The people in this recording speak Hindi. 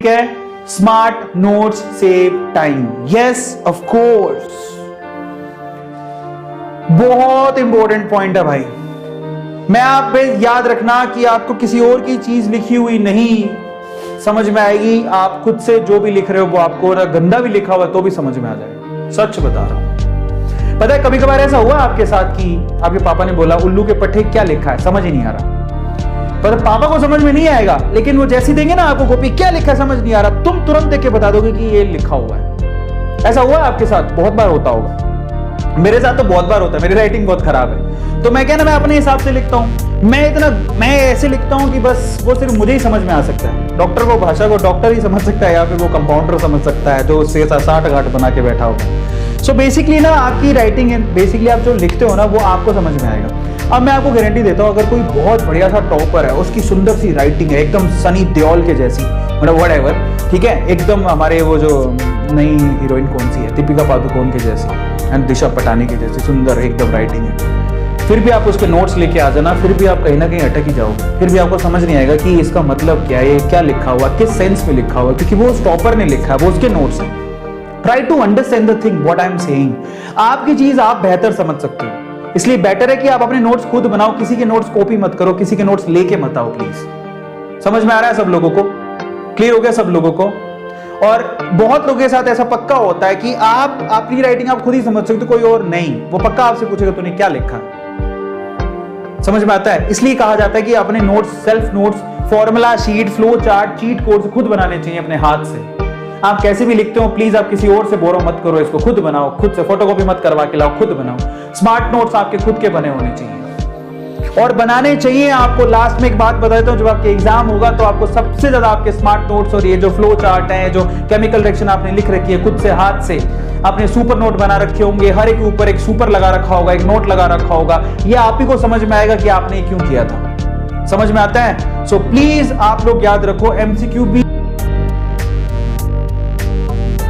है, smart notes save time. Yes of course, बहुत इंपॉर्टेंट पॉइंट है भाई। मैं आप पे याद रखना कि आपको किसी और की चीज लिखी हुई नहीं समझ में आएगी, आप खुद से जो भी लिख रहे हो वो आपको गंदा भी लिखा हुआ तो भी समझ में आ जाएगा। सच बता रहा हूं। पता है कभी कभार ऐसा हुआ आपके साथ कि आपके पापा ने बोला उल्लू के पट्टे क्या लिखा है, समझ ही नहीं आ रहा। पर पापा को समझ में नहीं आएगा, लेकिन वो जैसी देंगे ना आपको कॉपी, क्या लिखा है समझ नहीं आ रहा, तुम तुरंत देख के बता दोगे कि ये लिखा हुआ है। ऐसा हुआ है आपके साथ? बहुत बार होता होगा। मेरे साथ तो बहुत बार होता है। मेरी राइटिंग बहुत खराब है, तो मैं क्या ना, मैं अपने हिसाब से लिखता हूँ। मैं ऐसे लिखता हूँ कि बस वो सिर्फ मुझे ही समझ में आ सकता है। डॉक्टर को भाषा को डॉक्टर ही समझ सकता है, या फिर वो कंपाउंडर समझ सकता है जो 60 घाट बना के बैठा होगा। सो बेसिकली ना आपकी राइटिंग है, बेसिकली आप जो लिखते हो ना वो आपको समझ में आएगा। अब मैं आपको गारंटी देता हूँ, अगर कोई बहुत बढ़िया सा टॉपर है, उसकी सुंदर सी राइटिंग है एकदम सनी देओल के जैसी, मतलब व्हाटएवर, ठीक है, एकदम हमारे वो जो नई हीरोइन कौन सी है, दीपिका पादुकोण के जैसी एंड दिशा पटानी के जैसी सुंदर एकदम राइटिंग है, फिर भी आप उसके नोट्स लेके आ जाना, फिर भी आप कहीं ना कहीं अटक ही जाओगे। फिर भी आपको समझ नहीं आएगा कि इसका मतलब क्या है, क्या लिखा हुआ, किस सेंस में लिखा हुआ, क्योंकि वो उस टॉपर ने लिखा है, वो उसके नोट्स है। Try to understand the thing what I am saying. आपकी चीज आप बेहतर समझ सकते हो, इसलिए बेटर है कि आप अपने नोट्स खुद बनाओ, किसी के नोट्स कॉपी मत करो, किसी के नोट्स लेके मत आओ प्लीज। समझ में आ रहा है सब लोगों को? क्लियर हो गया सब लोगों को? और बहुत लोगों के साथ ऐसा पक्का होता है कि आप अपनी राइटिंग आप खुद ही समझ सकते हो, कोई और नहीं। वो पक्का आपसे पूछेगा तूने क्या लिखा। समझ में आता है? इसलिए कहा जाता है कि अपने notes, self notes, formula sheet, flow chart, cheat codes खुद बनाने चाहिए अपने हाथ से। आप कैसे भी लिखते हो प्लीज आप किसी और से बोरो मत करो, इसको खुद बनाओ, खुद से फोटोकॉपी मत करवा के लाओ, खुद बनाओ। स्मार्ट नोट्स आपके खुद के बने होने चाहिए, और बनाने चाहिए आपको। लास्ट में एक बात बता देता हूं, जब आपके एग्जाम होगा तो आपको सबसे ज्यादा आपके स्मार्ट नोट्स और ये जो फ्लो चार्ट है, जो केमिकल रिएक्शन आपने लिख रखी है खुद से हाथ से, आपने सुपर नोट बना रखे होंगे, हर एक के ऊपर एक सुपर लगा रखा होगा, एक नोट लगा रखा होगा, ये आप ही को समझ में आएगा कि आपने क्यों किया था। समझ में आता है? सो प्लीज आप लोग याद रखो, एमसीक्यू भी